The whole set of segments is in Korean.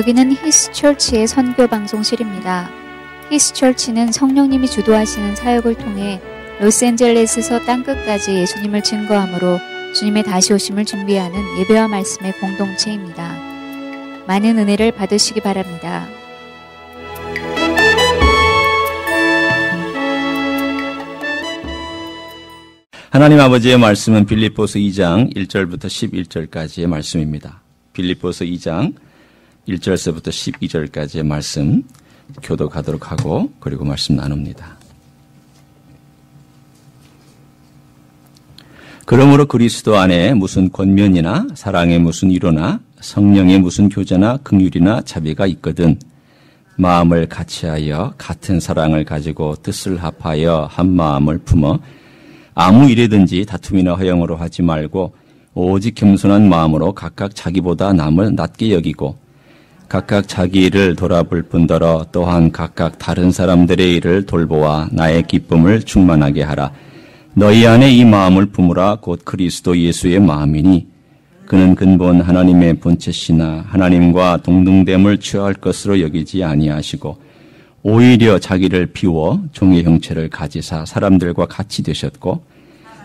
여기는 히스처치의 선교 방송실입니다. 히스처치는 성령님이 주도하시는 사역을 통해 로스앤젤레스에서 땅끝까지 예수님을 증거함으로 주님의 다시 오심을 준비하는 예배와 말씀의 공동체입니다. 많은 은혜를 받으시기 바랍니다. 하나님 아버지의 말씀은 빌립보서 2장 1절부터 11절까지의 말씀입니다. 빌립보서 2장 1절서부터 12절까지의 말씀 교독하도록 하고 그리고 말씀 나눕니다. 그러므로 그리스도 안에 무슨 권면이나 사랑의 무슨 위로나 성령의 무슨 교제나 긍휼이나 자비가 있거든 마음을 같이하여 같은 사랑을 가지고 뜻을 합하여 한 마음을 품어 아무 일이든지 다툼이나 허영으로 하지 말고 오직 겸손한 마음으로 각각 자기보다 남을 낮게 여기고 각각 자기 일을 돌아볼 뿐더러 또한 각각 다른 사람들의 일을 돌보아 나의 기쁨을 충만하게 하라. 너희 안에 이 마음을 품으라. 곧 그리스도 예수의 마음이니 그는 근본 하나님의 본체시나 하나님과 동등됨을 취할 것으로 여기지 아니하시고 오히려 자기를 비워 종의 형체를 가지사 사람들과 같이 되셨고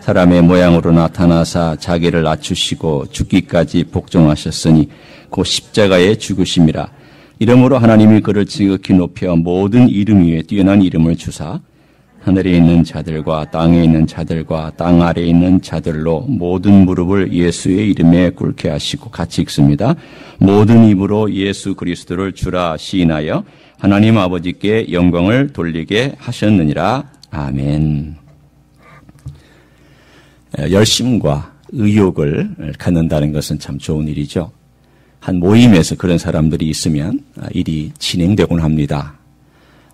사람의 모양으로 나타나사 자기를 낮추시고 죽기까지 복종하셨으니 곧 십자가에 죽으심이라. 이러므로 하나님이 그를 지극히 높여 모든 이름 위에 뛰어난 이름을 주사 하늘에 있는 자들과 땅에 있는 자들과 땅 아래에 있는 자들로 모든 무릎을 예수의 이름에 꿇게 하시고 같이 읽습니다. 모든 입으로 예수 그리스도를 주라 시인하여 하나님 아버지께 영광을 돌리게 하셨느니라. 아멘. 열심과 의욕을 갖는다는 것은 참 좋은 일이죠. 한 모임에서 그런 사람들이 있으면 일이 진행되곤 합니다.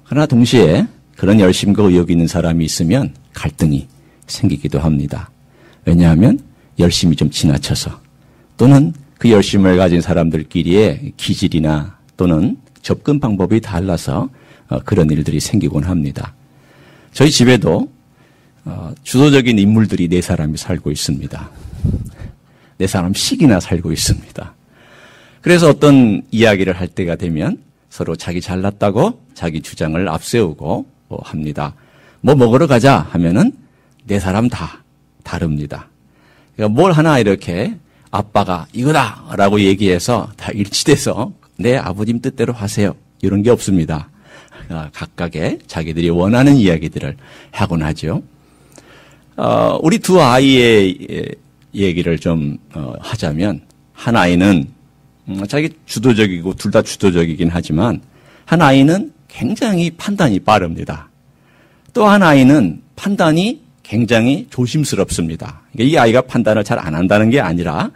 그러나 동시에 그런 열심과 의욕이 있는 사람이 있으면 갈등이 생기기도 합니다. 왜냐하면 열심이 좀 지나쳐서 또는 그 열심을 가진 사람들끼리의 기질이나 또는 접근 방법이 달라서 그런 일들이 생기곤 합니다. 저희 집에도 주도적인 인물들이 4사람이 살고 있습니다. 4사람씩이나 살고 있습니다. 그래서 어떤 이야기를 할 때가 되면 서로 자기 잘났다고 자기 주장을 앞세우고 합니다. 뭐 먹으러 가자 하면은 4사람 다 다릅니다. 그러니까 뭘 하나 이렇게 아빠가 이거다라고 얘기해서 다 일치돼서 내 아버님 뜻대로 하세요. 이런 게 없습니다. 각각의 자기들이 원하는 이야기들을 하곤 하죠. 우리 두 아이의 얘기를 좀 하자면 한 아이는 자기 주도적이고 둘 다 주도적이긴 하지만 한 아이는 굉장히 판단이 빠릅니다. 또 한 아이는 판단이 굉장히 조심스럽습니다. 그러니까 이 아이가 판단을 잘 안 한다는 게 아니라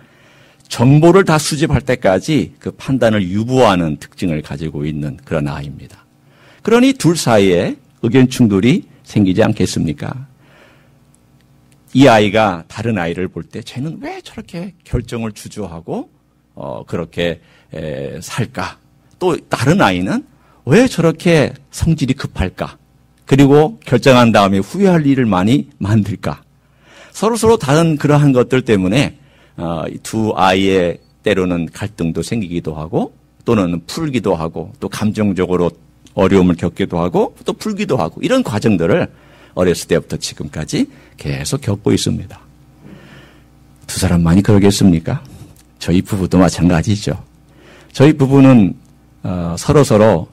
정보를 다 수집할 때까지 그 판단을 유보하는 특징을 가지고 있는 그런 아이입니다. 그러니 둘 사이에 의견 충돌이 생기지 않겠습니까? 이 아이가 다른 아이를 볼 때 쟤는 왜 저렇게 결정을 주저하고 그렇게 살까? 또 다른 아이는 왜 저렇게 성질이 급할까? 그리고 결정한 다음에 후회할 일을 많이 만들까? 서로 다른 그러한 것들 때문에 두 아이의 때로는 갈등도 생기기도 하고 또는 풀기도 하고 또 감정적으로 어려움을 겪기도 하고 또 풀기도 하고 이런 과정들을 어렸을 때부터 지금까지 계속 겪고 있습니다. 두 사람만이 그러겠습니까? 저희 부부도 마찬가지죠. 저희 부부는 서로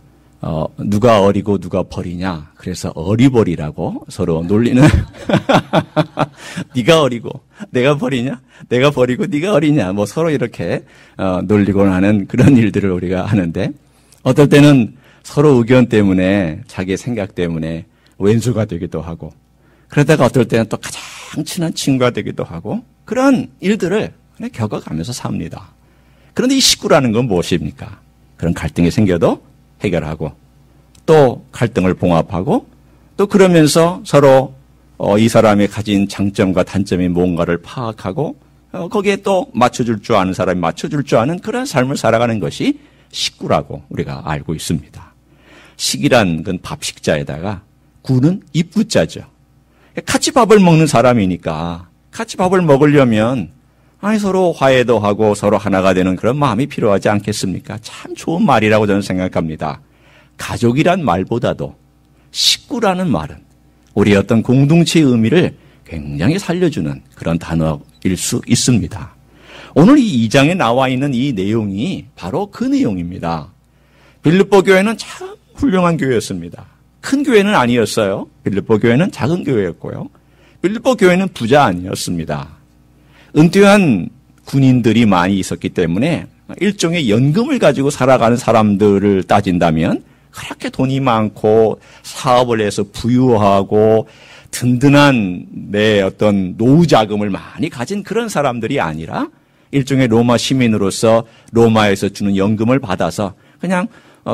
누가 어리고 누가 버리냐. 그래서 어리버리라고 서로 놀리는 네가 어리고 내가 버리냐? 내가 버리고 네가 어리냐? 뭐 서로 이렇게 놀리곤 하는 그런 일들을 우리가 하는데 어떨 때는 서로 의견 때문에 자기의 생각 때문에 왼수가 되기도 하고 그러다가 어떨 때는 또 가장 친한 친구가 되기도 하고 그런 일들을 겪어가면서 삽니다. 그런데 이 식구라는 건 무엇입니까? 그런 갈등이 생겨도 해결하고 또 갈등을 봉합하고 또 그러면서 서로 이 사람이 가진 장점과 단점이 뭔가를 파악하고 거기에 또 맞춰줄 줄 아는 사람이 맞춰줄 줄 아는 그런 삶을 살아가는 것이 식구라고 우리가 알고 있습니다. 식이란 건 밥식자에다가 구는 입구자죠. 같이 밥을 먹는 사람이니까 같이 밥을 먹으려면 아니, 서로 화해도 하고 서로 하나가 되는 그런 마음이 필요하지 않겠습니까? 참 좋은 말이라고 저는 생각합니다. 가족이란 말보다도 식구라는 말은 우리의 어떤 공동체의 의미를 굉장히 살려주는 그런 단어일 수 있습니다. 오늘 이 2장에 나와 있는 이 내용이 바로 그 내용입니다. 빌립보 교회는 참 훌륭한 교회였습니다. 큰 교회는 아니었어요. 빌립보 교회는 작은 교회였고요. 빌립보 교회는 부자 아니었습니다. 은퇴한 군인들이 많이 있었기 때문에 일종의 연금을 가지고 살아가는 사람들을 따진다면 그렇게 돈이 많고 사업을 해서 부유하고 든든한 내 어떤 노후 자금을 많이 가진 그런 사람들이 아니라 일종의 로마 시민으로서 로마에서 주는 연금을 받아서 그냥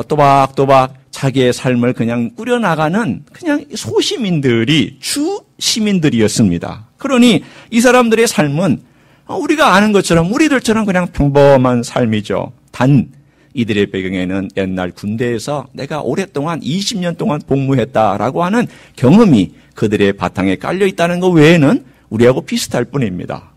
또박또박 자기의 삶을 그냥 꾸려나가는 그냥 소시민들이 주 시민들이었습니다. 그러니 이 사람들의 삶은 우리가 아는 것처럼 우리들처럼 그냥 평범한 삶이죠. 단 이들의 배경에는 옛날 군대에서 내가 오랫동안 20년 동안 복무했다라고 하는 경험이 그들의 바탕에 깔려 있다는 것 외에는 우리하고 비슷할 뿐입니다.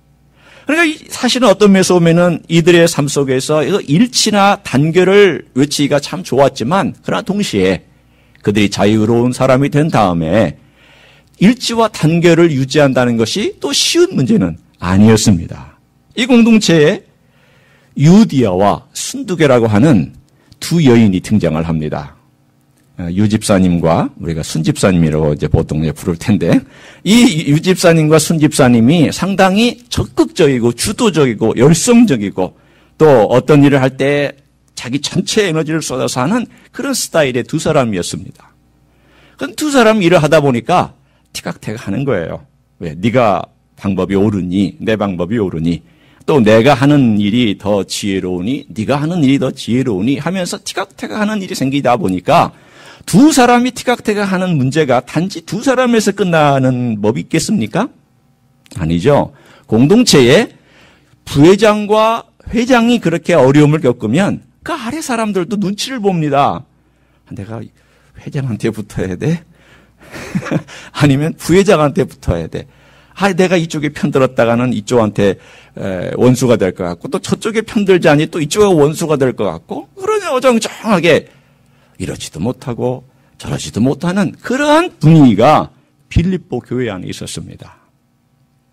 그러니까 사실은 어떤 면에서 보면은 이들의 삶 속에서 일치나 단결을 외치기가 참 좋았지만 그러나 동시에 그들이 자유로운 사람이 된 다음에 일치와 단결을 유지한다는 것이 또 쉬운 문제는 아니었습니다. 이 공동체에 유디아와 순두개라고 하는 두 여인이 등장을 합니다. 유 집사님과 우리가 순 집사님이라고 이제 보통 부를 텐데 이 유 집사님과 순 집사님이 상당히 적극적이고 주도적이고 열성적이고 또 어떤 일을 할 때 자기 전체 에너지를 쏟아서 하는 그런 스타일의 두 사람이었습니다. 그럼 두 사람 일을 하다 보니까 티각태각 하는 거예요. 왜? 네가 방법이 옳으니 내 방법이 옳으니 또 내가 하는 일이 더 지혜로우니 네가 하는 일이 더 지혜로우니 하면서 티각태각 하는 일이 생기다 보니까 두 사람이 티각태각 하는 문제가 단지 두 사람에서 끝나는 법이 있겠습니까? 아니죠. 공동체에 부회장과 회장이 그렇게 어려움을 겪으면 그 아래 사람들도 눈치를 봅니다. 내가 회장한테 붙어야 돼? 아니면 부회장한테 붙어야 돼? 내가 이쪽에 편들었다가는 이쪽한테 원수가 될 것 같고 또 저쪽에 편들자니 또 이쪽에 원수가 될 것 같고 그러니 어정쩡하게 이러지도 못하고 저러지도 못하는 그러한 분위기가 빌립보 교회 안에 있었습니다.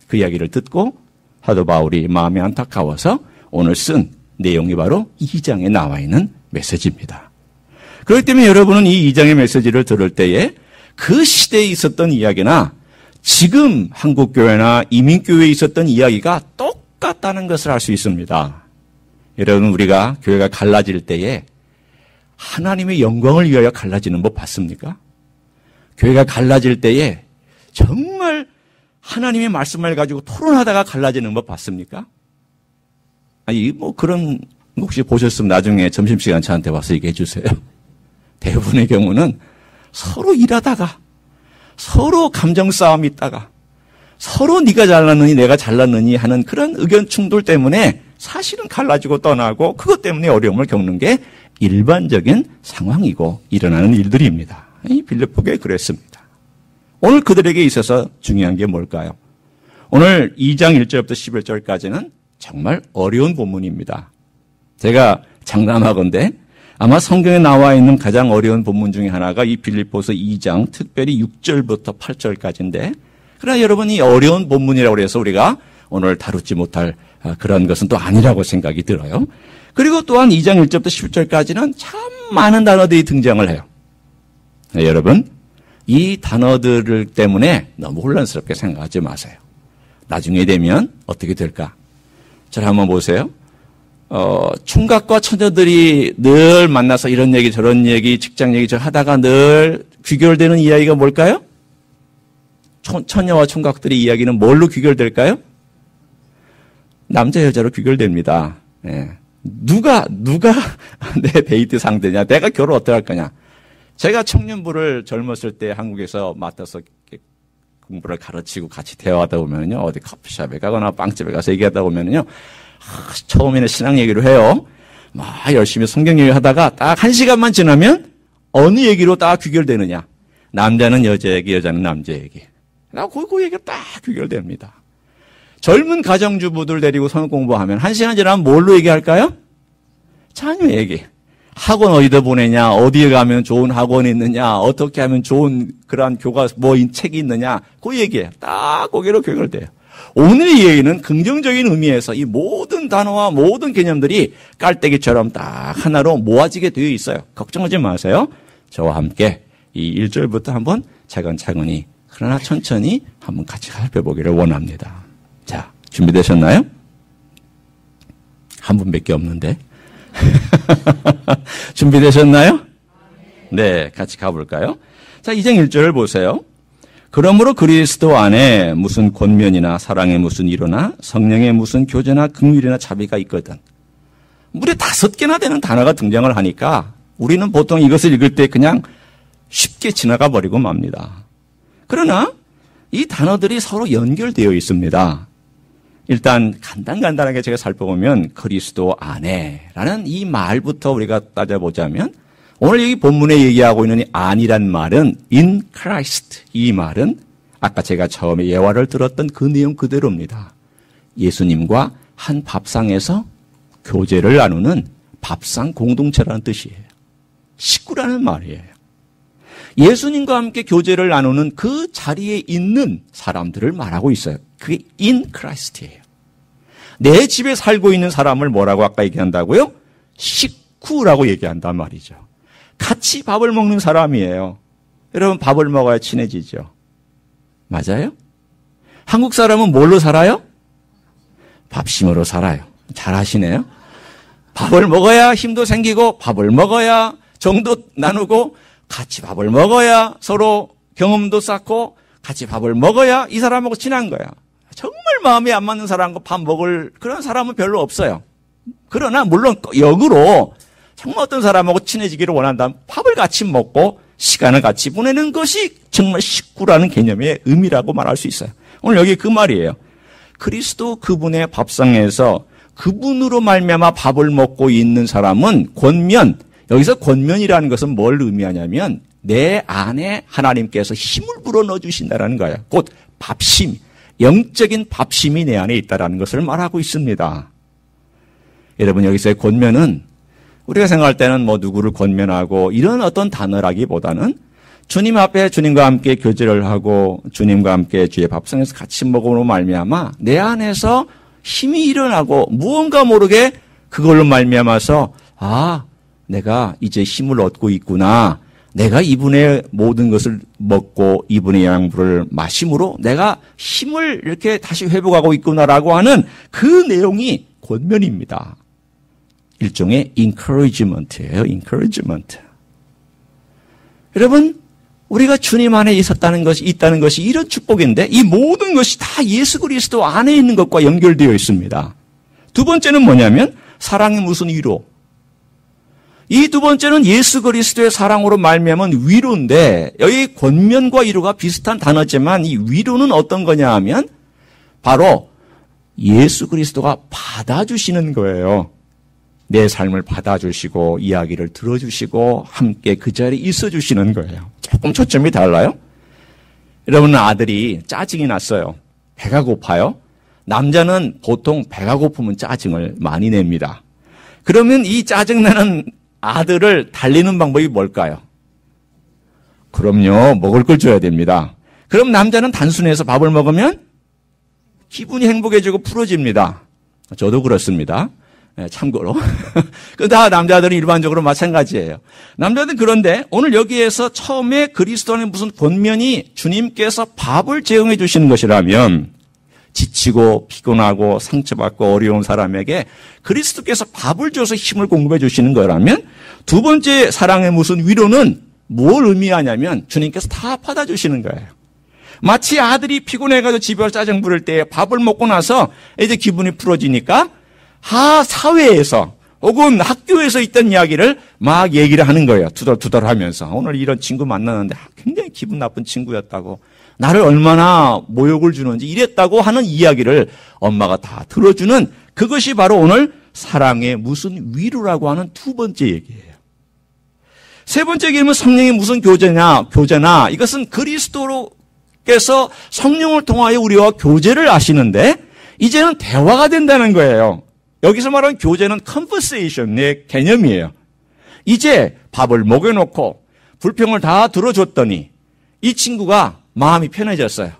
그 이야기를 듣고 사도 바울이 마음이 안타까워서 오늘 쓴 내용이 바로 2장에 나와 있는 메시지입니다. 그렇기 때문에 여러분은 이 2장의 메시지를 들을 때에 그 시대에 있었던 이야기나 지금 한국교회나 이민교회에 있었던 이야기가 똑같다는 것을 알 수 있습니다. 여러분 우리가 교회가 갈라질 때에 하나님의 영광을 위하여 갈라지는 법 봤습니까? 교회가 갈라질 때에 정말 하나님의 말씀을 가지고 토론하다가 갈라지는 법 봤습니까? 아니 그런 혹시 보셨으면 나중에 점심시간 저한테 와서 얘기해 주세요. 대부분의 경우는 서로 일하다가 서로 감정 싸움이 있다가 서로 네가 잘났느니 내가 잘났느니 하는 그런 의견 충돌 때문에 사실은 갈라지고 떠나고 그것 때문에 어려움을 겪는 게 일반적인 상황이고 일어나는 일들입니다. 이 빌립보 교회 그랬습니다. 오늘 그들에게 있어서 중요한 게 뭘까요? 오늘 2장 1절부터 11절까지는 정말 어려운 본문입니다. 제가 장담하건대 아마 성경에 나와 있는 가장 어려운 본문 중에 하나가 이 빌립보서 2장 특별히 6절부터 8절까지인데 그러나 여러분 이 어려운 본문이라고 해서 우리가 오늘 다루지 못할 그런 것은 또 아니라고 생각이 들어요. 그리고 또한 2장 1절부터 10절까지는 참 많은 단어들이 등장을 해요. 네, 여러분 이 단어들 때문에 너무 혼란스럽게 생각하지 마세요. 나중에 되면 어떻게 될까? 잘 한번 보세요. 총각과 처녀들이 늘 만나서 이런 얘기 저런 얘기 직장 얘기 저 하다가 늘 귀결되는 이야기가 뭘까요? 처녀와 총각들의 이야기는 뭘로 귀결될까요? 남자 여자로 귀결됩니다. 네. 누가 내 데이트 상대냐? 내가 결혼 어떻게 할 거냐? 제가 청년부를 젊었을 때 한국에서 맡아서 공부를 가르치고 같이 대화하다 보면요. 어디 커피숍에 가거나 빵집에 가서 얘기하다 보면요. 처음에는 신앙 얘기를 해요. 막 열심히 성경 얘기를 하다가 딱 1시간만 지나면 어느 얘기로 딱 귀결되느냐. 남자는 여자 얘기, 여자는 남자 얘기. 그 얘기가 딱 귀결됩니다. 젊은 가정주부들 데리고 성경 공부하면 1시간 지나면 뭘로 얘기할까요? 자녀 얘기. 학원 어디다 보내냐, 어디에 가면 좋은 학원이 있느냐, 어떻게 하면 좋은 그러한 책이 있느냐, 그 얘기예요. 딱 거기로 교육돼요. 오늘의 얘기는 긍정적인 의미에서 이 모든 단어와 모든 개념들이 깔때기처럼 딱 하나로 모아지게 되어 있어요. 걱정하지 마세요. 저와 함께 이 1절부터 한번 차근차근히 그러나 천천히 한번 같이 살펴보기를 원합니다. 자, 준비되셨나요? 한 분밖에 없는데. 준비되셨나요? 네, 같이 가볼까요? 자, 2장 1절을 보세요. 그러므로 그리스도 안에 무슨 권면이나 사랑의 무슨 위로나 성령의 무슨 교제나 긍휼이나 자비가 있거든. 무려 5개나 되는 단어가 등장을 하니까 우리는 보통 이것을 읽을 때 그냥 쉽게 지나가 버리고 맙니다. 그러나 이 단어들이 서로 연결되어 있습니다. 일단 간단하게 제가 살펴보면 그리스도 안에라는 이 말부터 우리가 따져보자면 오늘 여기 본문에 얘기하고 있는 이 안이란 말은 in Christ, 이 말은 아까 제가 처음에 예화를 들었던 그 내용 그대로입니다. 예수님과 한 밥상에서 교제를 나누는 밥상 공동체라는 뜻이에요. 식구라는 말이에요. 예수님과 함께 교제를 나누는 그 자리에 있는 사람들을 말하고 있어요. 그게 in Christ예요. 내 집에 살고 있는 사람을 뭐라고 아까 얘기한다고요? 식구라고 얘기한단 말이죠. 같이 밥을 먹는 사람이에요. 여러분 밥을 먹어야 친해지죠. 맞아요? 한국 사람은 뭘로 살아요? 밥심으로 살아요. 잘하시네요. 밥을 먹어야 힘도 생기고 밥을 먹어야 정도 나누고 같이 밥을 먹어야 서로 경험도 쌓고 같이 밥을 먹어야 이 사람하고 친한 거야. 정말 마음에 안 맞는 사람과 밥 먹을 그런 사람은 별로 없어요. 그러나 물론 역으로 정말 어떤 사람하고 친해지기를 원한다면 밥을 같이 먹고 시간을 같이 보내는 것이 정말 식구라는 개념의 의미라고 말할 수 있어요. 오늘 여기 그 말이에요. 그리스도 그분의 밥상에서 그분으로 말미암아 밥을 먹고 있는 사람은 권면, 여기서 권면이라는 것은 뭘 의미하냐면 내 안에 하나님께서 힘을 불어넣어 주신다는 거예요. 곧 밥심, 영적인 밥심이 내 안에 있다는 것을 말하고 있습니다. 여러분 여기서의 권면은 우리가 생각할 때는 뭐 누구를 권면하고 이런 어떤 단어라기보다는 주님 앞에 주님과 함께 교제를 하고 주님과 함께 주의 밥상에서 같이 먹음으로 말미암아 내 안에서 힘이 일어나고 무언가 모르게 그걸로 말미암아서 아, 내가 이제 힘을 얻고 있구나. 내가 이분의 모든 것을 먹고 이분의 양분을 마심으로 내가 힘을 이렇게 다시 회복하고 있구나라고 하는 그 내용이 권면입니다. 일종의 encouragement예요. encouragement. 여러분, 우리가 주님 안에 있다는 것이 이런 축복인데 이 모든 것이 다 예수 그리스도 안에 있는 것과 연결되어 있습니다. 두 번째는 뭐냐면 사랑의 무슨 위로. 이 두 번째는 예수 그리스도의 사랑으로 말미암은 위로인데 여기 권면과 위로가 비슷한 단어지만 이 위로는 어떤 거냐 하면 바로 예수 그리스도가 받아주시는 거예요. 내 삶을 받아주시고 이야기를 들어주시고 함께 그 자리에 있어주시는 거예요. 조금 초점이 달라요. 여러분 아들이 짜증이 났어요. 배가 고파요. 남자는 보통 배가 고프면 짜증을 많이 냅니다. 그러면 이 짜증나는 아들을 달리는 방법이 뭘까요? 그럼요. 먹을 걸 줘야 됩니다. 그럼 남자는 단순해서 밥을 먹으면 기분이 행복해지고 풀어집니다. 저도 그렇습니다. 참고로. 그 다 남자들은 일반적으로 마찬가지예요. 남자들은 그런데 오늘 여기에서 처음에 그리스도 안에 무슨 권면이 주님께서 밥을 제공해 주시는 것이라면 지치고 피곤하고 상처받고 어려운 사람에게 그리스도께서 밥을 줘서 힘을 공급해 주시는 거라면 두 번째 사랑의 무슨 위로는 뭘 의미하냐면 주님께서 다 받아주시는 거예요. 마치 아들이 피곤해가지고 집에 와서 짜증 부릴 때 밥을 먹고 나서 이제 기분이 풀어지니까 사회에서 혹은 학교에서 있던 이야기를 막 얘기를 하는 거예요. 투덜투덜 하면서. 오늘 이런 친구 만났는데 굉장히 기분 나쁜 친구였다고. 나를 얼마나 모욕을 주는지 이랬다고 하는 이야기를 엄마가 다 들어주는 그것이 바로 오늘 사랑의 무슨 위로라고 하는 두 번째 얘기예요. 세 번째 개념은 성령의 무슨 교제나 이것은 그리스도께서 성령을 통하여 우리와 교제를 하시는데 이제는 대화가 된다는 거예요. 여기서 말하는 교제는 conversation의 개념이에요. 이제 밥을 먹여놓고 불평을 다 들어줬더니 이 친구가 마음이 편해졌어요.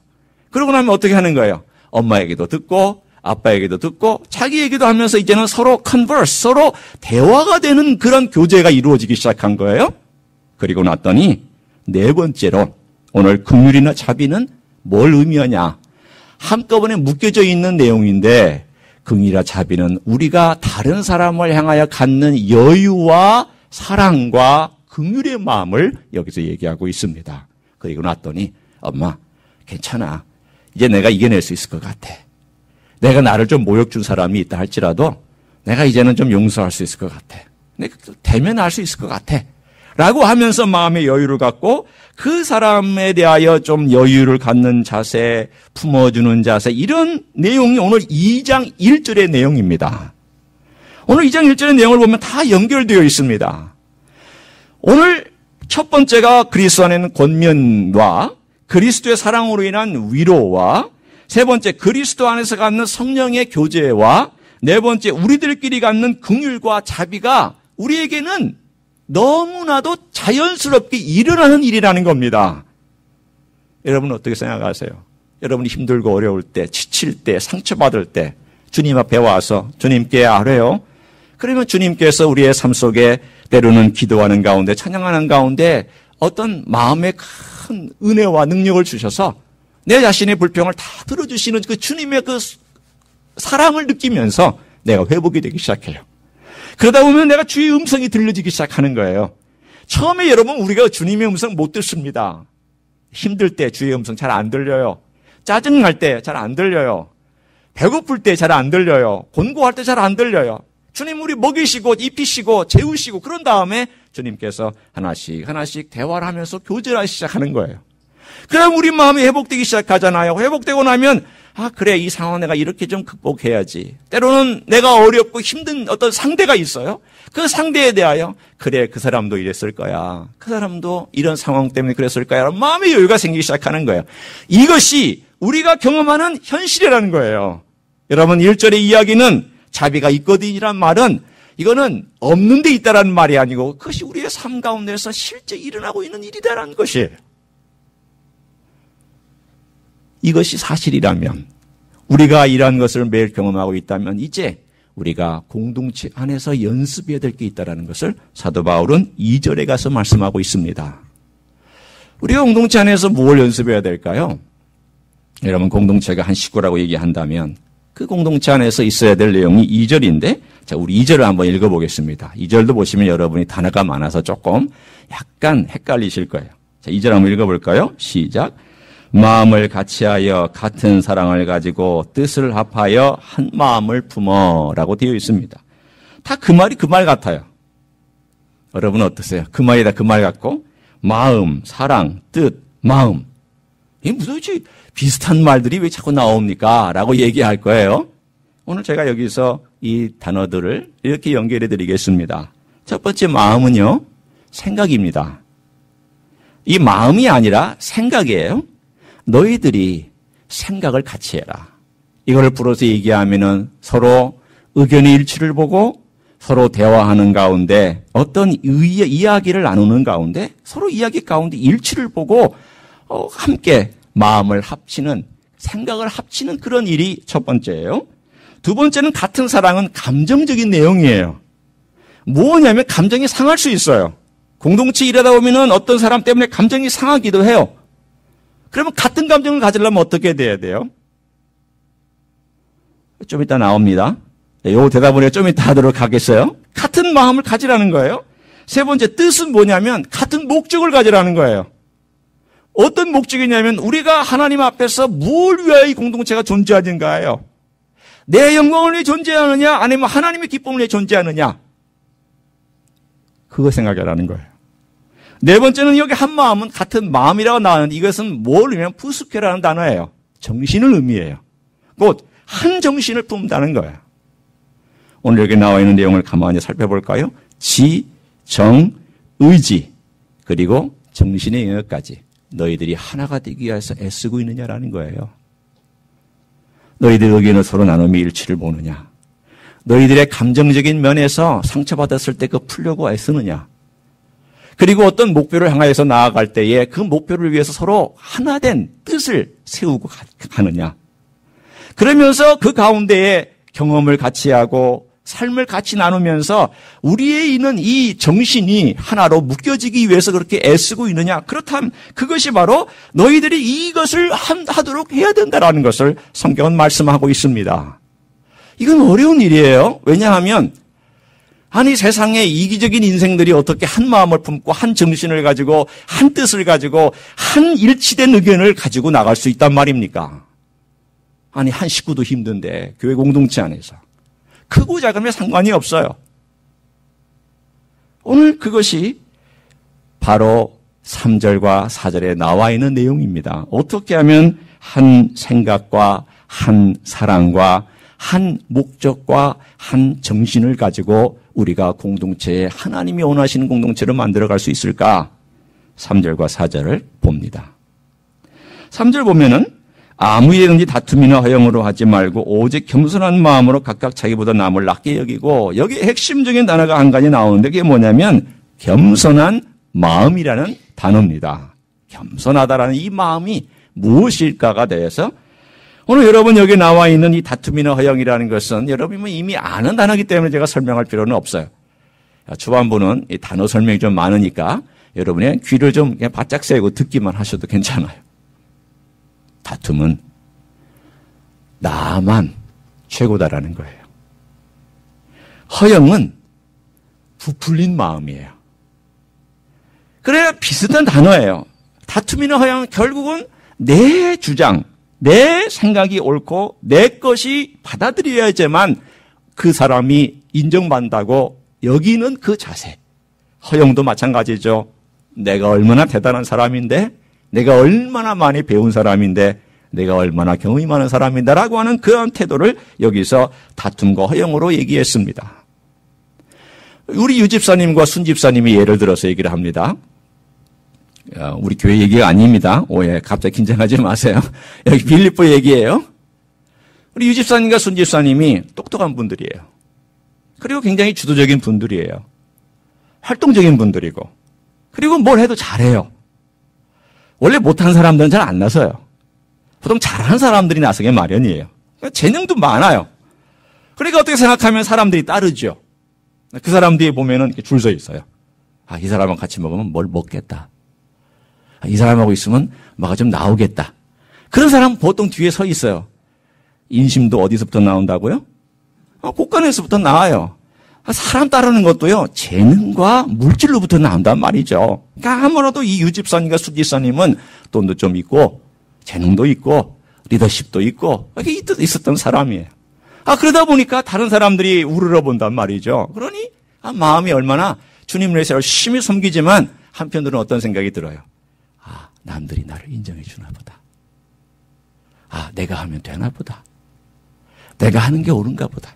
그러고 나면 어떻게 하는 거예요? 엄마 얘기도 듣고 아빠 얘기도 듣고 자기 얘기도 하면서 이제는 서로 converse, 서로 대화가 되는 그런 교제가 이루어지기 시작한 거예요. 그리고 났더니 네 번째로 오늘 긍휼이나 자비는 뭘 의미하냐? 한꺼번에 묶여져 있는 내용인데 긍휼이나 자비는 우리가 다른 사람을 향하여 갖는 여유와 사랑과 긍휼의 마음을 여기서 얘기하고 있습니다. 그리고 났더니 엄마 괜찮아. 이제 내가 이겨낼 수 있을 것 같아. 내가 나를 좀 모욕 준 사람이 있다 할지라도 내가 이제는 좀 용서할 수 있을 것 같아. 내가 대면할 수 있을 것 같아. 라고 하면서 마음의 여유를 갖고 그 사람에 대하여 좀 여유를 갖는 자세, 품어주는 자세, 이런 내용이 오늘 2장 1절의 내용입니다. 오늘 2장 1절의 내용을 보면 다 연결되어 있습니다. 오늘 첫 번째가 그리스도 안에는 권면과 그리스도의 사랑으로 인한 위로와 세 번째 그리스도 안에서 갖는 성령의 교제와 네 번째 우리들끼리 갖는 긍휼과 자비가 우리에게는 너무나도 자연스럽게 일어나는 일이라는 겁니다. 여러분 어떻게 생각하세요? 여러분이 힘들고 어려울 때, 지칠 때, 상처받을 때 주님 앞에 와서 주님께 아뢰요. 그러면 주님께서 우리의 삶 속에 때로는 기도하는 가운데 찬양하는 가운데 어떤 마음의 큰 은혜와 능력을 주셔서 내 자신의 불평을 다 들어주시는 그 주님의 그 사랑을 느끼면서 내가 회복이 되기 시작해요. 그러다 보면 내가 주의 음성이 들려지기 시작하는 거예요. 처음에 여러분 우리가 주님의 음성 못 듣습니다. 힘들 때 주의 음성 잘 안 들려요. 짜증날 때 잘 안 들려요. 배고플 때 잘 안 들려요. 곤고할 때 잘 안 들려요. 주님 우리 먹이시고 입히시고 재우시고 그런 다음에 주님께서 하나씩 하나씩 대화를 하면서 교제를 하기 시작하는 거예요. 그럼 우리 마음이 회복되기 시작하잖아요. 회복되고 나면 그래 이 상황 내가 이렇게 좀 극복해야지. 때로는 내가 어렵고 힘든 어떤 상대가 있어요. 그 상대에 대하여 그래 그 사람도 이랬을 거야. 그 사람도 이런 상황 때문에 그랬을 거야. 라는 마음의 여유가 생기기 시작하는 거예요. 이것이 우리가 경험하는 현실이라는 거예요. 여러분 1절의 이야기는 자비가 있거든이란 말은 이거는 없는 데 있다라는 말이 아니고 그것이 우리의 삶 가운데서 실제 일어나고 있는 일이다라는 것이에요. 이것이 사실이라면 우리가 이러한 것을 매일 경험하고 있다면 이제 우리가 공동체 안에서 연습해야 될 게 있다는 것을 사도 바울은 2절에 가서 말씀하고 있습니다. 우리가 공동체 안에서 뭘 연습해야 될까요? 여러분 공동체가 한 식구라고 얘기한다면 그 공동체 안에서 있어야 될 내용이 2절인데 자 우리 2절을 한번 읽어보겠습니다. 2절도 보시면 여러분이 단어가 많아서 조금 약간 헷갈리실 거예요. 자 2절 한번 읽어볼까요? 시작. 마음을 같이하여 같은 사랑을 가지고 뜻을 합하여 한 마음을 품어라고 되어 있습니다. 다 그 말이 그 말 같아요. 여러분 어떠세요? 그 말이 다 그 말 같고 마음, 사랑, 뜻, 마음 이게 무슨 비슷한 말들이 왜 자꾸 나옵니까? 라고 얘기할 거예요. 오늘 제가 여기서 이 단어들을 이렇게 연결해 드리겠습니다. 첫 번째 마음은요. 생각입니다. 이 마음이 아니라 생각이에요. 너희들이 생각을 같이 해라. 이걸 불어서 얘기하면은 서로 의견의 일치를 보고 서로 대화하는 가운데 어떤 이야기를 나누는 가운데 서로 이야기 가운데 일치를 보고 함께 마음을 합치는 생각을 합치는 그런 일이 첫 번째예요. 두 번째는 같은 사랑은 감정적인 내용이에요. 뭐냐면 감정이 상할 수 있어요. 공동체 일하다 보면은 어떤 사람 때문에 감정이 상하기도 해요. 그러면 같은 감정을 가지려면 어떻게 돼야 돼요? 좀 이따 나옵니다. 이 대답을 좀 이따 하도록 하겠어요. 같은 마음을 가지라는 거예요. 세 번째 뜻은 뭐냐면 같은 목적을 가지라는 거예요. 어떤 목적이냐면 우리가 하나님 앞에서 뭘 위하여 이 공동체가 존재하는가예요. 내 영광을 위해 존재하느냐 아니면 하나님의 기쁨을 위해 존재하느냐. 그거 생각하라는 거예요. 네 번째는 여기 한 마음은 같은 마음이라고 나오는데 이것은 뭘 의미하면 푸스케라는 단어예요. 정신을 의미해요. 곧 한 정신을 품다는 거예요. 오늘 여기 나와 있는 내용을 가만히 살펴볼까요? 지, 정, 의지 그리고 정신의 영역까지 너희들이 하나가 되기 위해서 애쓰고 있느냐라는 거예요. 너희들 의견은 서로 나눔이 일치를 보느냐? 너희들의 감정적인 면에서 상처받았을 때 그 풀려고 애쓰느냐? 그리고 어떤 목표를 향하여서 나아갈 때에 그 목표를 위해서 서로 하나된 뜻을 세우고 가느냐? 그러면서 그 가운데에 경험을 같이 하고 삶을 같이 나누면서 우리에 있는 이 정신이 하나로 묶여지기 위해서 그렇게 애쓰고 있느냐? 그렇다면 그것이 바로 너희들이 이것을 하도록 해야 된다라는 것을 성경은 말씀하고 있습니다. 이건 어려운 일이에요. 왜냐하면 아니 세상에 이기적인 인생들이 어떻게 한 마음을 품고 한 정신을 가지고 한 뜻을 가지고 한 일치된 의견을 가지고 나갈 수 있단 말입니까? 아니 한 식구도 힘든데 교회 공동체 안에서 크고 작으면 상관이 없어요. 오늘 그것이 바로 3절과 4절에 나와 있는 내용입니다. 어떻게 하면 한 생각과 한 사랑과 한 목적과 한 정신을 가지고 우리가 공동체에 하나님이 원하시는 공동체를 만들어갈 수 있을까? 3절과 4절을 봅니다. 3절 보면은 아무 일이든지 다툼이나 허영으로 하지 말고 오직 겸손한 마음으로 각각 자기보다 남을 낮게 여기고, 여기 핵심적인 단어가 한 가지 나오는데 그게 뭐냐면 겸손한 마음이라는 단어입니다. 겸손하다라는 이 마음이 무엇일까가 대해서 오늘 여러분 여기 나와 있는 이 다툼이나 허영이라는 것은 여러분이 이미 아는 단어이기 때문에 제가 설명할 필요는 없어요. 초반부는 이 단어 설명이 좀 많으니까 여러분의 귀를 좀 그냥 바짝 세우고 듣기만 하셔도 괜찮아요. 다툼은 나만 최고다라는 거예요. 허영은 부풀린 마음이에요. 그래야 비슷한 단어예요. 다툼이나 허영은 결국은 내 주장, 내 생각이 옳고 내 것이 받아들여야지만 그 사람이 인정받는다고 여기는 그 자세. 허영도 마찬가지죠. 내가 얼마나 대단한 사람인데, 내가 얼마나 많이 배운 사람인데, 내가 얼마나 경험이 많은 사람인데라고 하는 그런 태도를 여기서 다툼과 허영으로 얘기했습니다. 우리 유집사님과 순집사님이 예를 들어서 얘기를 합니다. 우리 교회 얘기가 아닙니다. 오해, 갑자기 긴장하지 마세요. 여기 빌립보 얘기예요. 우리 유집사님과 순집사님이 똑똑한 분들이에요. 그리고 굉장히 주도적인 분들이에요. 활동적인 분들이고, 그리고 뭘 해도 잘해요. 원래 못하는 사람들은 잘 안 나서요. 보통 잘하는 사람들이 나서게 마련이에요. 재능도 많아요. 그러니까 어떻게 생각하면 사람들이 따르죠. 그 사람 뒤에 보면은 이렇게 줄 서 있어요. 아, 이 사람하고 같이 먹으면 뭘 먹겠다. 아, 이 사람하고 있으면 뭐가 좀 나오겠다. 그런 사람은 보통 뒤에 서 있어요. 인심도 어디서부터 나온다고요? 곳간에서부터 나와요. 사람 따르는 것도요, 재능과 물질로부터 나온단 말이죠. 그러니까 아무래도 이 유집사님과 수집사님은 돈도 좀 있고, 재능도 있고, 리더십도 있고, 이렇게 있었던 사람이에요. 그러다 보니까 다른 사람들이 우러러 본단 말이죠. 그러니, 마음이 얼마나 주님을 위해서 열심히 섬기지만, 한편으로는 어떤 생각이 들어요. 남들이 나를 인정해 주나 보다. 내가 하면 되나 보다. 내가 하는 게 옳은가 보다.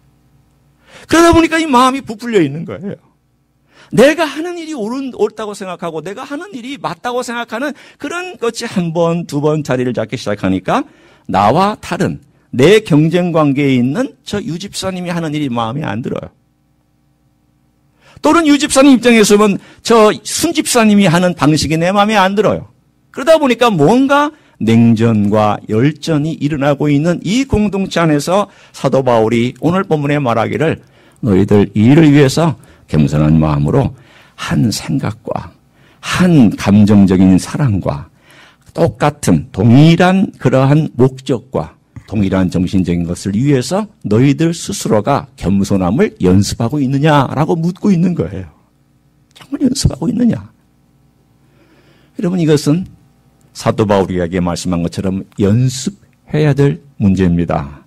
그러다 보니까 이 마음이 부풀려 있는 거예요. 내가 하는 일이 옳다고 생각하고 내가 하는 일이 맞다고 생각하는 그런 것이 한 번, 두 번 자리를 잡기 시작하니까 나와 다른 내 경쟁 관계에 있는 저 유집사님이 하는 일이 마음에 안 들어요. 또는 유집사님 입장에서 보면 저 순집사님이 하는 방식이 내 마음에 안 들어요. 그러다 보니까 뭔가 냉전과 열전이 일어나고 있는 이 공동체 안에서 사도 바울이 오늘 본문에 말하기를 너희들 이 일을 위해서 겸손한 마음으로 한 생각과 한 감정적인 사랑과 똑같은 동일한 그러한 목적과 동일한 정신적인 것을 위해서 너희들 스스로가 겸손함을 연습하고 있느냐라고 묻고 있는 거예요. 정말 연습하고 있느냐? 여러분, 이것은 사도 바울에게 말씀한 것처럼 연습해야 될 문제입니다.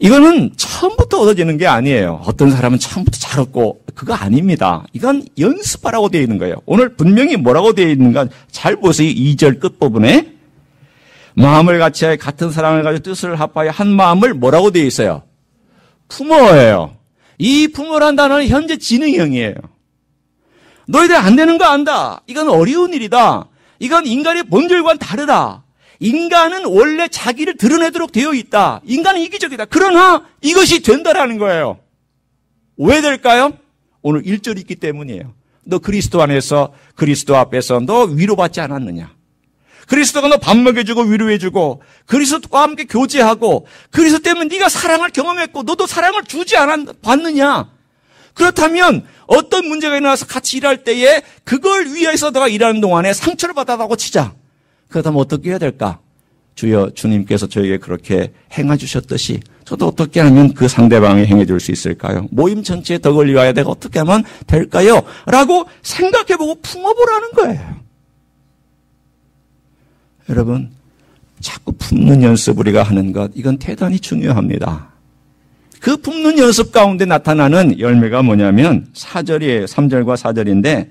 이거는 처음부터 얻어지는 게 아니에요. 어떤 사람은 처음부터 잘 얻고 그거 아닙니다. 이건 연습하라고 되어 있는 거예요. 오늘 분명히 뭐라고 되어 있는가 잘 보세요. 2절 끝부분에 마음을 같이하여 같은 사랑을 가지고 뜻을 합하여 한 마음을 뭐라고 되어 있어요? 품어예요. 이 품어란 단어는 현재 진행형이에요. 너희들 안 되는 거 안다. 이건 어려운 일이다. 이건 인간의 본질과는 다르다. 인간은 원래 자기를 드러내도록 되어 있다. 인간은 이기적이다. 그러나 이것이 된다라는 거예요. 왜 될까요? 오늘 1절이 있기 때문이에요. 너 그리스도 안에서 그리스도 앞에서 너 위로받지 않았느냐? 그리스도가 너 밥 먹여주고 위로해주고 그리스도와 함께 교제하고 그리스도 때문에 네가 사랑을 경험했고 너도 사랑을 주지 않았느냐? 그렇다면 어떤 문제가 일어나서 같이 일할 때에 그걸 위해서 너가 일하는 동안에 상처를 받았다고 치자. 그렇다면 어떻게 해야 될까? 주여, 주님께서 저에게 그렇게 행해 주셨듯이 저도 어떻게 하면 그 상대방이 행해 줄 수 있을까요? 모임 전체에 덕을 위하여 내가 어떻게 하면 될까요? 라고 생각해보고 품어보라는 거예요. 여러분, 자꾸 품는 연습 우리가 하는 것, 이건 대단히 중요합니다. 그 품는 연습 가운데 나타나는 열매가 뭐냐면 4절이에요. 3절과 4절인데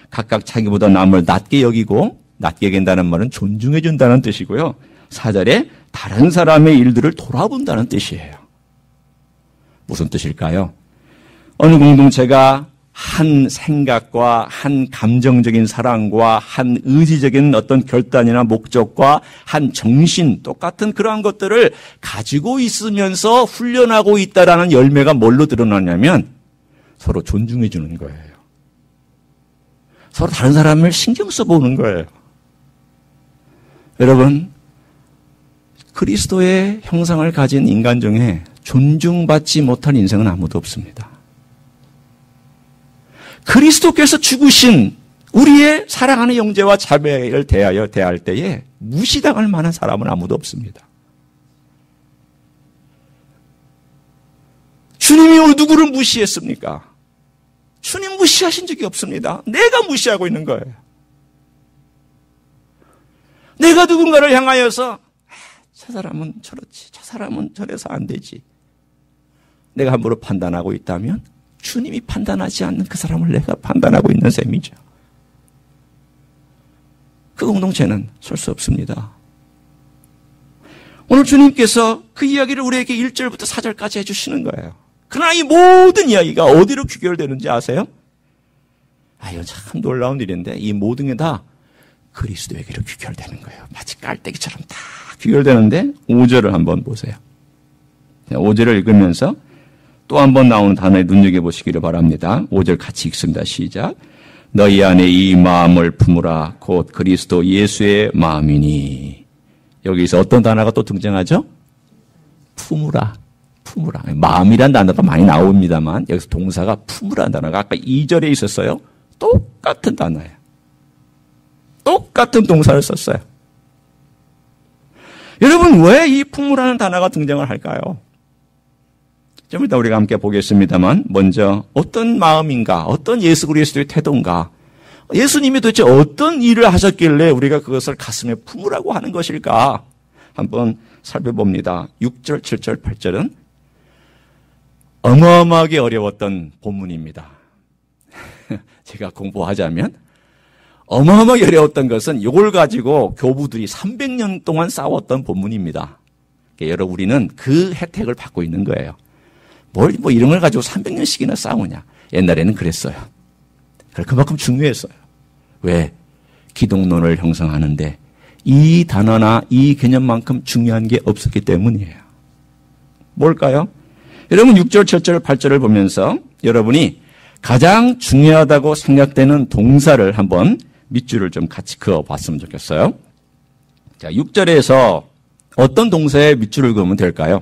각각 자기보다 남을 낮게 여기고 낮게 여긴다는 말은 존중해 준다는 뜻이고요. 4절에 다른 사람의 일들을 돌아본다는 뜻이에요. 무슨 뜻일까요? 어느 공동체가 한 생각과 한 감정적인 사랑과 한 의지적인 어떤 결단이나 목적과 한 정신, 똑같은 그러한 것들을 가지고 있으면서 훈련하고 있다라는 열매가 뭘로 드러나냐면 서로 존중해 주는 거예요. 서로 다른 사람을 신경 써보는 거예요. 여러분, 그리스도의 형상을 가진 인간 중에 존중받지 못할 인생은 아무도 없습니다. 그리스도께서 죽으신 우리의 사랑하는 형제와 자매를 대할 때에 무시당할 만한 사람은 아무도 없습니다. 주님이 오늘 누구를 무시했습니까? 주님 무시하신 적이 없습니다. 내가 무시하고 있는 거예요. 내가 누군가를 향하여서 저 사람은 저렇지, 저 사람은 저래서 안 되지. 내가 함부로 판단하고 있다면 주님이 판단하지 않는 그 사람을 내가 판단하고 있는 셈이죠. 그 공동체는 설 수 없습니다. 오늘 주님께서 그 이야기를 우리에게 1절부터 4절까지 해주시는 거예요. 그러나 이 모든 이야기가 어디로 귀결되는지 아세요? 이건 참 놀라운 일인데 이 모든 게 다 그리스도에게로 귀결되는 거예요. 마치 깔때기처럼 다 귀결되는데 5절을 한번 보세요. 5절을 읽으면서 또 한 번 나오는 단어에 눈여겨보시기를 바랍니다. 5절 같이 읽습니다. 시작. 너희 안에 이 마음을 품으라. 곧 그리스도 예수의 마음이니. 여기서 어떤 단어가 또 등장하죠? 품으라. 품으라. 마음이란 단어가 많이 나옵니다만 여기서 동사가 품으라는 단어가 아까 2절에 있었어요. 똑같은 단어예요. 똑같은 동사를 썼어요. 여러분, 왜 이 품으라는 단어가 등장을 할까요? 좀 이따 우리가 함께 보겠습니다만 먼저 어떤 마음인가, 어떤 예수 그리스도의 태도인가, 예수님이 도대체 어떤 일을 하셨길래 우리가 그것을 가슴에 품으라고 하는 것일까 한번 살펴봅니다. 6절, 7절, 8절은 어마어마하게 어려웠던 본문입니다. 제가 공부하자면 어마어마하게 어려웠던 것은 이걸 가지고 교부들이 300년 동안 싸웠던 본문입니다. 여러분, 우리는 그 혜택을 받고 있는 거예요. 뭐 이런 걸 가지고 300년씩이나 싸우냐. 옛날에는 그랬어요. 그만큼 중요했어요. 왜? 기독론을 형성하는데 이 단어나 이 개념만큼 중요한 게 없었기 때문이에요. 뭘까요? 여러분 6절, 7절, 8절을 보면서 여러분이 가장 중요하다고 생각되는 동사를 한번 밑줄을 좀 같이 그어봤으면 좋겠어요. 자, 6절에서 어떤 동사에 밑줄을 그으면 될까요?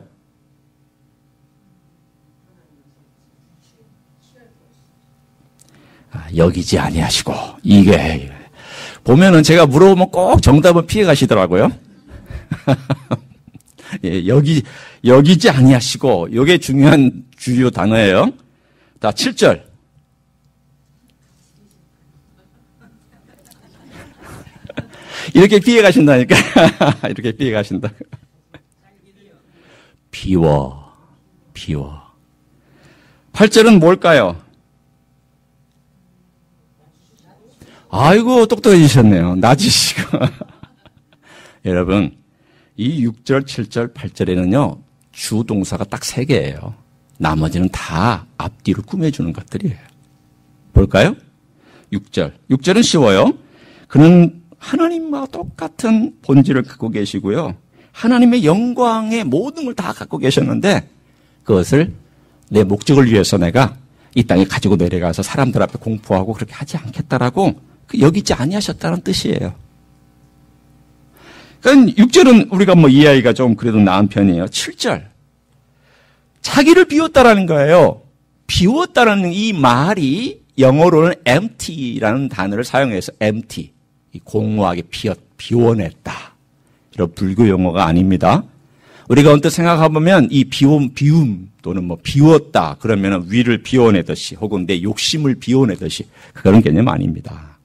여기지 아니하시고, 이게 보면은 제가 물어보면 꼭 정답은 피해 가시더라고요. 예, 여기지 아니하시고, 이게 중요한 주요 단어예요. 자, 7절. 이렇게 피해 가신다니까. 이렇게 피해 가신다. 비워. 8절은 뭘까요? 아이고, 똑똑해지셨네요. 낮으시고. 여러분, 이 6절, 7절, 8절에는요, 주동사가 딱 3개예요. 나머지는 다 앞뒤로 꾸며주는 것들이에요. 볼까요? 6절. 6절은 쉬워요. 그는 하나님과 똑같은 본질을 갖고 계시고요. 하나님의 영광의 모든 걸 다 갖고 계셨는데 그것을 내 목적을 위해서 내가 이 땅에 가지고 내려가서 사람들 앞에 공포하고 그렇게 하지 않겠다라고 여기지 아니하셨다는 뜻이에요. 그러니까 6절은 우리가 이해하기가 좀 그래도 나은 편이에요. 7절. 자기를 비웠다라는 거예요. 비웠다라는 이 말이 영어로는 empty라는 단어를 사용해서 empty. 공허하게 비워냈다. 이런 불교 용어가 아닙니다. 우리가 언뜻 생각해보면 이 비움 또는 비웠다 그러면 위를 비워내듯이 혹은 내 욕심을 비워내듯이 그런 개념 아닙니다.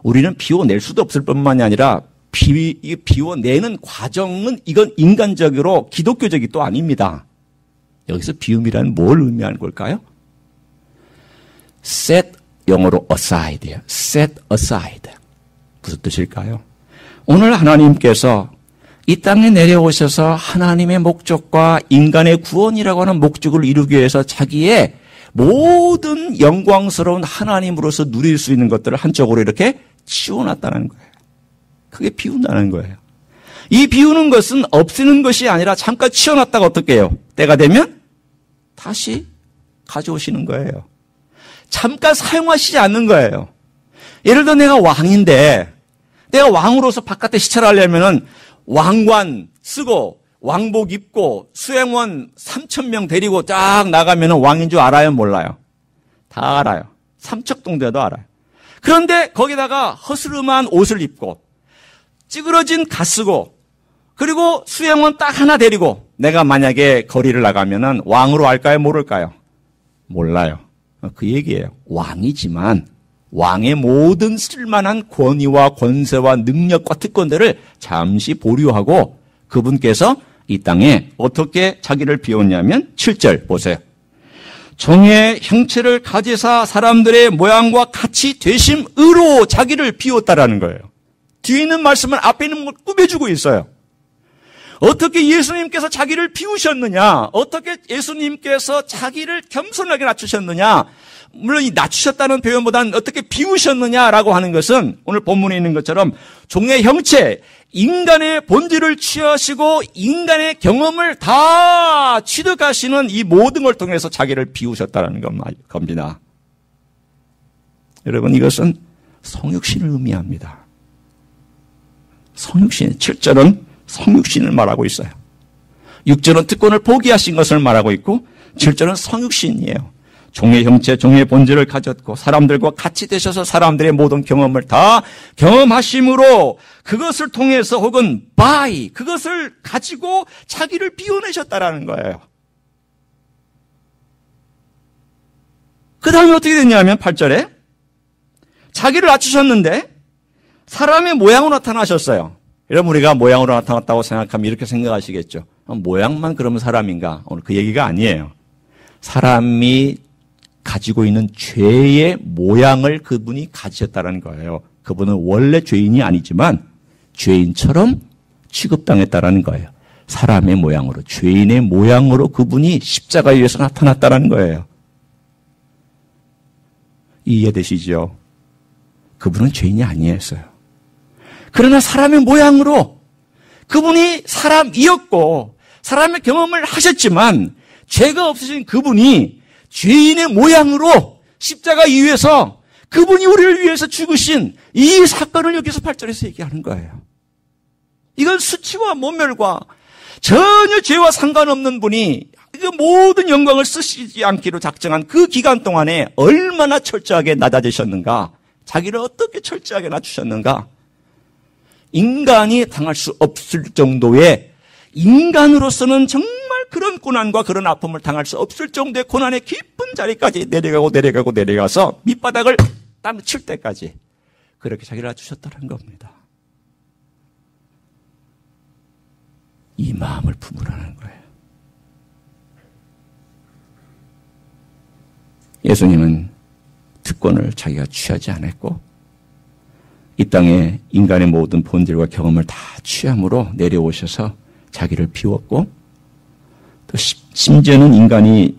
우리는 비워낼 수도 없을 뿐만이 아니라 비워내는 과정은 이건 인간적으로 기독교적이 또 아닙니다. 여기서 비움이란 뭘 의미하는 걸까요? set, 영어로 aside예요. set aside. 무슨 뜻일까요? 오늘 하나님께서 이 땅에 내려오셔서 하나님의 목적과 인간의 구원이라고 하는 목적을 이루기 위해서 자기의 모든 영광스러운 하나님으로서 누릴 수 있는 것들을 한쪽으로 이렇게 치워놨다는 거예요. 그게 비운다는 거예요. 이 비우는 것은 없애는 것이 아니라 잠깐 치워놨다가 어떻게 해요? 때가 되면 다시 가져오시는 거예요. 잠깐 사용하시지 않는 거예요. 예를 들어 내가 왕인데 내가 왕으로서 바깥에 시찰을 하려면은 왕관 쓰고 왕복 입고 수행원 3,000명 데리고 쫙 나가면은 왕인 줄 알아요? 몰라요? 다 알아요. 삼척동대도 알아요. 그런데 거기다가 허스름한 옷을 입고 찌그러진 갓쓰고 그리고 수행원 딱 하나 데리고 내가 만약에 거리를 나가면은 왕으로 알까요? 모를까요? 몰라요. 그 얘기예요. 왕이지만 왕의 모든 쓸만한 권위와 권세와 능력과 특권들을 잠시 보류하고 그분께서 이 땅에 어떻게 자기를 비웠냐면 7절 보세요. 종의 형체를 가지사 사람들의 모양과 같이 되심으로 자기를 비웠다라는 거예요. 뒤에 있는 말씀은 앞에 있는 걸 꾸며주고 있어요. 어떻게 예수님께서 자기를 비우셨느냐? 어떻게 예수님께서 자기를 겸손하게 낮추셨느냐? 물론 이 낮추셨다는 표현보다는 어떻게 비우셨느냐라고 하는 것은 오늘 본문에 있는 것처럼 종의 형체, 인간의 본질을 취하시고 인간의 경험을 다 취득하시는 이 모든 걸 통해서 자기를 비우셨다는 겁니다. 여러분 이것은 성육신을 의미합니다. 성육신, 7절은 성육신을 말하고 있어요. 6절은 특권을 포기하신 것을 말하고 있고 7절은 성육신이에요. 종의 형체, 종의 본질을 가졌고 사람들과 같이 되셔서 사람들의 모든 경험을 다 경험하심으로 그것을 통해서 혹은 by 그것을 가지고 자기를 비워내셨다라는 거예요. 그 다음에 어떻게 됐냐면 8절에 자기를 낮추셨는데 사람의 모양으로 나타나셨어요. 여러분 우리가 모양으로 나타났다고 생각하면 이렇게 생각하시겠죠. 모양만 그러면 사람인가? 오늘 그 얘기가 아니에요. 사람이 가지고 있는 죄의 모양을 그분이 가지셨다는 거예요. 그분은 원래 죄인이 아니지만 죄인처럼 취급당했다는 거예요. 사람의 모양으로, 죄인의 모양으로 그분이 십자가에 의해서 나타났다는 거예요. 이해되시죠? 그분은 죄인이 아니었어요. 그러나 사람의 모양으로 그분이 사람이었고 사람의 경험을 하셨지만 죄가 없으신 그분이 죄인의 모양으로 십자가 위에서 그분이 우리를 위해서 죽으신 이 사건을 여기서 8절에서 얘기하는 거예요. 이건 수치와 모멸과 전혀 죄와 상관없는 분이 그 모든 영광을 쓰시지 않기로 작정한 그 기간 동안에 얼마나 철저하게 낮아지셨는가, 자기를 어떻게 철저하게 낮추셨는가, 인간이 당할 수 없을 정도의, 인간으로서는 정말 그런 고난과 그런 아픔을 당할 수 없을 정도의 고난의 깊은 자리까지 내려가서 밑바닥을 땀 칠 때까지 그렇게 자기를 낮추셨다는 겁니다. 이 마음을 품으라는 거예요. 예수님은 특권을 자기가 취하지 않았고 이 땅에 인간의 모든 본질과 경험을 다 취함으로 내려오셔서 자기를 비웠고 또 심지어는 인간이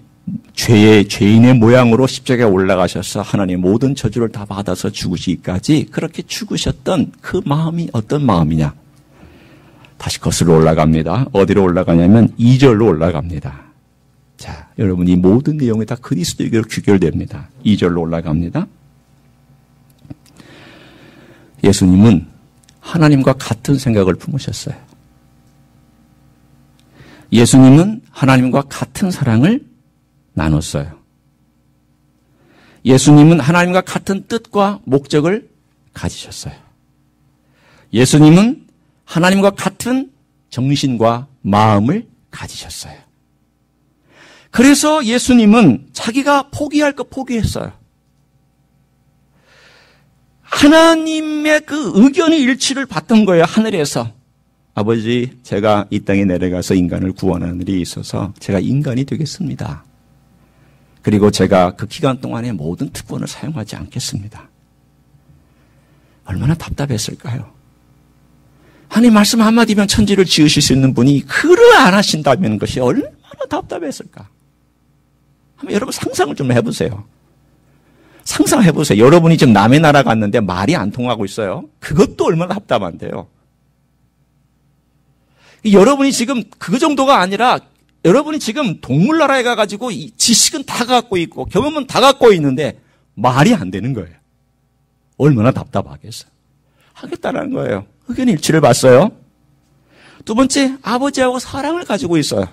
죄인의 모양으로 십자가에 올라가셔서 하나님의 모든 저주를 다 받아서 죽으시기까지 그렇게 죽으셨던 그 마음이 어떤 마음이냐? 다시 거슬러 올라갑니다. 어디로 올라가냐면 2절로 올라갑니다. 자, 여러분 이 모든 내용이 다 그리스도에게로 귀결됩니다. 2절로 올라갑니다. 예수님은 하나님과 같은 생각을 품으셨어요. 예수님은 하나님과 같은 사랑을 나눴어요. 예수님은 하나님과 같은 뜻과 목적을 가지셨어요. 예수님은 하나님과 같은 정신과 마음을 가지셨어요. 그래서 예수님은 자기가 포기할 것 포기했어요. 하나님의 그 의견의 일치를 받던 거예요, 하늘에서. 아버지, 제가 이 땅에 내려가서 인간을 구원하는 일이 있어서 제가 인간이 되겠습니다. 그리고 제가 그 기간 동안에 모든 특권을 사용하지 않겠습니다. 얼마나 답답했을까요? 하나님 말씀 한마디면 천지를 지으실 수 있는 분이 그를 안 하신다면 것이 얼마나 답답했을까? 한번 여러분 상상을 좀 해보세요. 상상해보세요. 여러분이 지금 남의 나라 갔는데 말이 안 통하고 있어요. 그것도 얼마나 답답한데요. 여러분이 지금 그 정도가 아니라 여러분이 지금 동물나라에 가가지고 지식은 다 갖고 있고 경험은 다 갖고 있는데 말이 안 되는 거예요. 얼마나 답답하겠어요. 하겠다는 거예요. 의견 일치를 봤어요. 두 번째, 아버지하고 사랑을 가지고 있어요.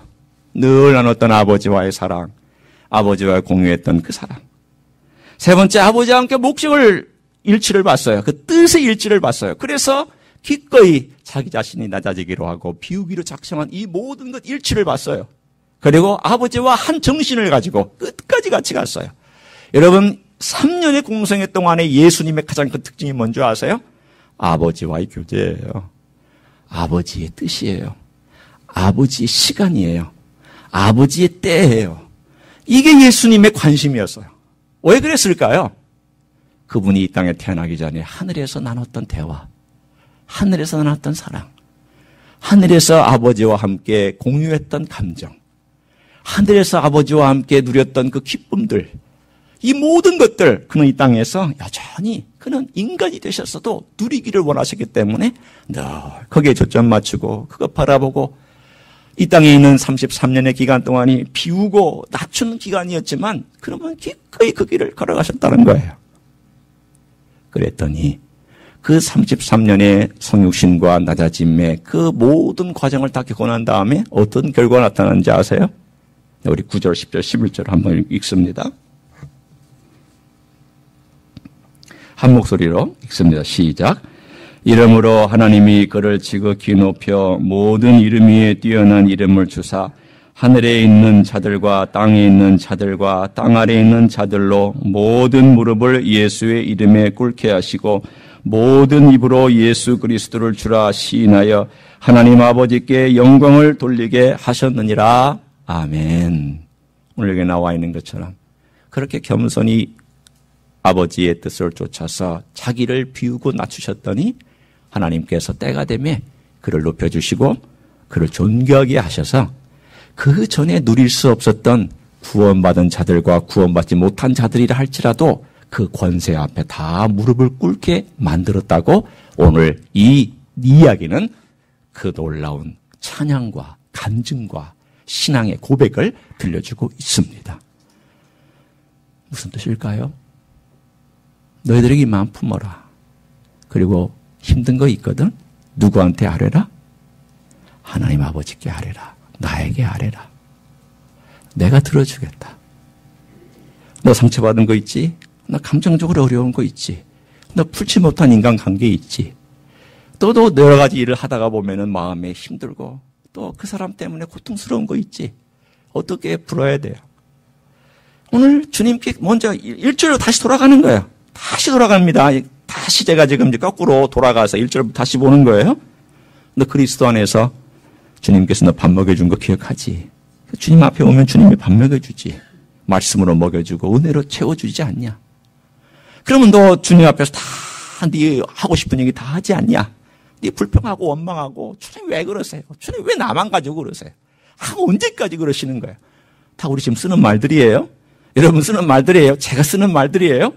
늘 나눴던 아버지와의 사랑, 아버지와 공유했던 그 사랑. 세 번째, 아버지와 함께 목적을 일치를 봤어요. 그 뜻의 일치를 봤어요. 그래서 기꺼이 자기 자신이 낮아지기로 하고 비우기로 작정한 이 모든 것 일치를 봤어요. 그리고 아버지와 한 정신을 가지고 끝까지 같이 갔어요. 여러분 3년의 공생애 동안에 예수님의 가장 큰 특징이 뭔지 아세요? 아버지와의 교제예요. 아버지의 뜻이에요. 아버지의 시간이에요. 아버지의 때예요. 이게 예수님의 관심이었어요. 왜 그랬을까요? 그분이 이 땅에 태어나기 전에 하늘에서 나눴던 대화, 하늘에서 나눴던 사랑, 하늘에서 아버지와 함께 공유했던 감정, 하늘에서 아버지와 함께 누렸던 그 기쁨들, 이 모든 것들 그는 이 땅에서 여전히 그는 인간이 되셨어도 누리기를 원하셨기 때문에 늘 거기에 초점 맞추고 그거 바라보고 이 땅에 있는 33년의 기간 동안이 비우고 낮추는 기간이었지만 그러면 기꺼이 그 길을 걸어가셨다는 거예요. 그랬더니 그 33년의 성육신과 낮아짐의 그 모든 과정을 다 겪고 난 다음에 어떤 결과가 나타나는지 아세요? 우리 9절, 10절, 11절 한번 읽습니다. 한 목소리로 읽습니다. 시작. 이름으로 하나님이 그를 지극히 높여 모든 이름 위에 뛰어난 이름을 주사 하늘에 있는 자들과 땅에 있는 자들과 땅 아래에 있는 자들로 모든 무릎을 예수의 이름에 꿇게 하시고 모든 입으로 예수 그리스도를 주라 시인하여 하나님 아버지께 영광을 돌리게 하셨느니라. 아멘. 오늘 여기 나와 있는 것처럼 그렇게 겸손히 아버지의 뜻을 쫓아서 자기를 비우고 낮추셨더니 하나님께서 때가 되면 그를 높여주시고 그를 존귀하게 하셔서 그 전에 누릴 수 없었던 구원받은 자들과 구원받지 못한 자들이라 할지라도 그 권세 앞에 다 무릎을 꿇게 만들었다고 오늘 이 이야기는 그 놀라운 찬양과 간증과 신앙의 고백을 들려주고 있습니다. 무슨 뜻일까요? 너희들에게 마음 품어라. 그리고 힘든 거 있거든? 누구한테 아뢰라? 하나님 아버지께 아뢰라. 나에게 아뢰라. 내가 들어주겠다. 너 상처받은 거 있지? 너 감정적으로 어려운 거 있지? 너 풀지 못한 인간관계 있지? 또 여러 가지 일을 하다가 보면은 마음에 힘들고 또 그 사람 때문에 고통스러운 거 있지? 어떻게 풀어야 돼요? 오늘 주님께 먼저 1절로 다시 돌아가는 거예요. 다시 돌아갑니다. 다시 제가 지금 이제 거꾸로 돌아가서 1절부터 다시 보는 거예요. 너 그리스도 안에서 주님께서 너 밥 먹여준 거 기억하지? 주님 앞에 오면 주님이 밥 먹여주지. 말씀으로 먹여주고 은혜로 채워주지 않냐? 그러면 너 주님 앞에서 다 네 하고 싶은 얘기 다 하지 않냐? 네 불평하고 원망하고 주님 왜 그러세요? 주님 왜 나만 가지고 그러세요? 언제까지 그러시는 거예요? 다 우리 지금 쓰는 말들이에요. 여러분 쓰는 말들이에요. 제가 쓰는 말들이에요.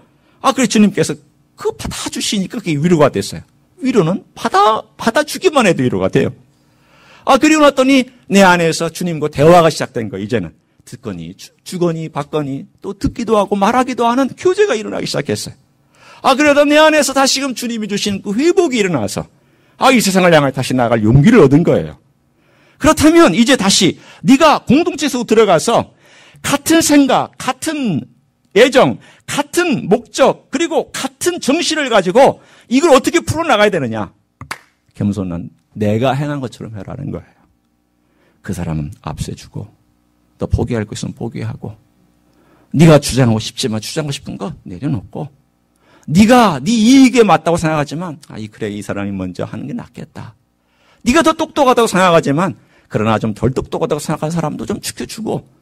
그래서 주님께서 그거 받아주시니까 그게 위로가 됐어요. 위로는 받아주기만 해도 위로가 돼요. 그리고 났더니 내 안에서 주님과 대화가 시작된 거예요. 이제는 듣거니 주거니 받거니 또 듣기도 하고 말하기도 하는 교제가 일어나기 시작했어요. 그러다 내 안에서 다시금 주님이 주신 그 회복이 일어나서 이 세상을 향해 다시 나아갈 용기를 얻은 거예요. 그렇다면 이제 다시 네가 공동체 속으로 들어가서 같은 생각, 같은 애정, 같은 목적, 그리고 같은 정신을 가지고 이걸 어떻게 풀어나가야 되느냐. 겸손한 내가 행한 것처럼 해라는 거예요. 그 사람은 앞세주고 또 포기할 거 있으면 포기하고 네가 주장하고 싶지만 주장하고 싶은 거 내려놓고 네가 네 이익에 맞다고 생각하지만 그래 이 사람이 먼저 하는 게 낫겠다. 네가 더 똑똑하다고 생각하지만 그러나 좀 덜 똑똑하다고 생각하는 사람도 좀 지켜주고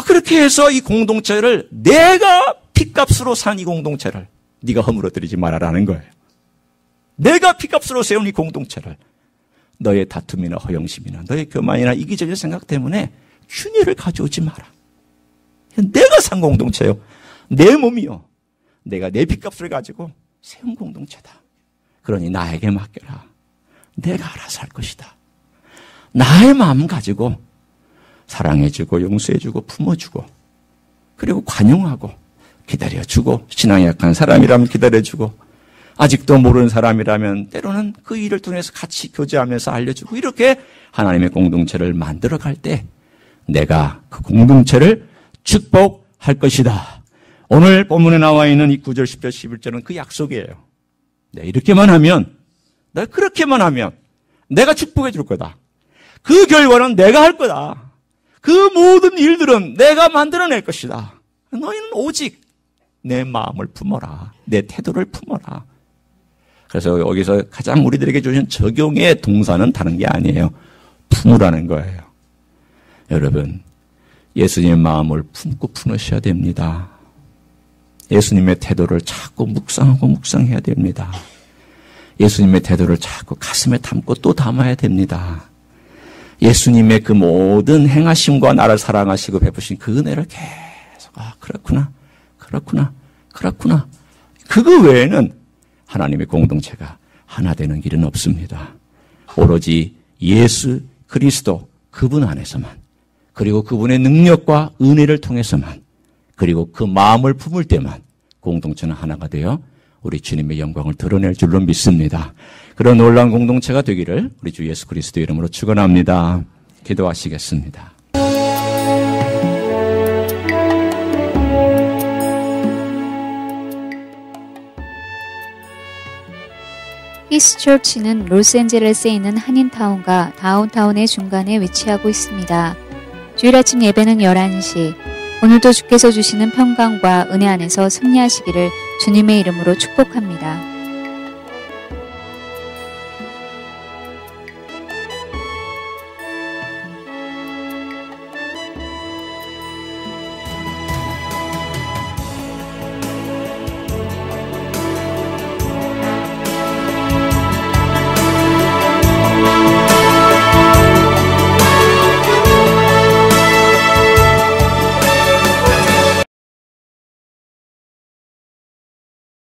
그렇게 해서 이 공동체를 내가 핏값으로 산 이 공동체를 네가 허물어뜨리지 말아라는 거예요. 내가 핏값으로 세운 이 공동체를 너의 다툼이나 허영심이나 너의 교만이나 이기적인 생각 때문에 균열을 가져오지 마라. 내가 산 공동체요. 내 몸이요. 내가 내 핏값을 가지고 세운 공동체다. 그러니 나에게 맡겨라. 내가 알아서 할 것이다. 나의 마음 가지고 사랑해주고 용서해주고 품어주고 그리고 관용하고 기다려주고 신앙이 약한 사람이라면 기다려주고 아직도 모르는 사람이라면 때로는 그 일을 통해서 같이 교제하면서 알려주고 이렇게 하나님의 공동체를 만들어갈 때 내가 그 공동체를 축복할 것이다. 오늘 본문에 나와 있는 이 9절, 10절, 11절은 그 약속이에요. 이렇게만 하면, 내가 그렇게만 하면 내가 축복해 줄 거다. 그 결과는 내가 할 거다. 그 모든 일들은 내가 만들어낼 것이다. 너희는 오직 내 마음을 품어라. 내 태도를 품어라. 그래서 여기서 가장 우리들에게 주신 적용의 동사는 다른 게 아니에요. 품으라는 거예요. 여러분, 예수님의 마음을 품고 품으셔야 됩니다. 예수님의 태도를 자꾸 묵상하고 묵상해야 됩니다. 예수님의 태도를 자꾸 가슴에 담고 또 담아야 됩니다. 예수님의 그 모든 행하심과 나를 사랑하시고 베푸신 그 은혜를 계속 그렇구나. 그거 외에는 하나님의 공동체가 하나 되는 길은 없습니다. 오로지 예수 그리스도 그분 안에서만 그리고 그분의 능력과 은혜를 통해서만 그리고 그 마음을 품을 때만 공동체는 하나가 되어 우리 주님의 영광을 드러낼 줄로 믿습니다. 그런 놀라운 공동체가 되기를 우리 주 예수 그리스도 이름으로 축원합니다. 기도하시겠습니다. 히스처치는 로스앤젤레스에 있는 한인타운과 다운타운의 중간에 위치하고 있습니다. 주일 아침 예배는 11시. 오늘도 주께서 주시는 평강과 은혜 안에서 승리하시기를 주님의 이름으로 축복합니다.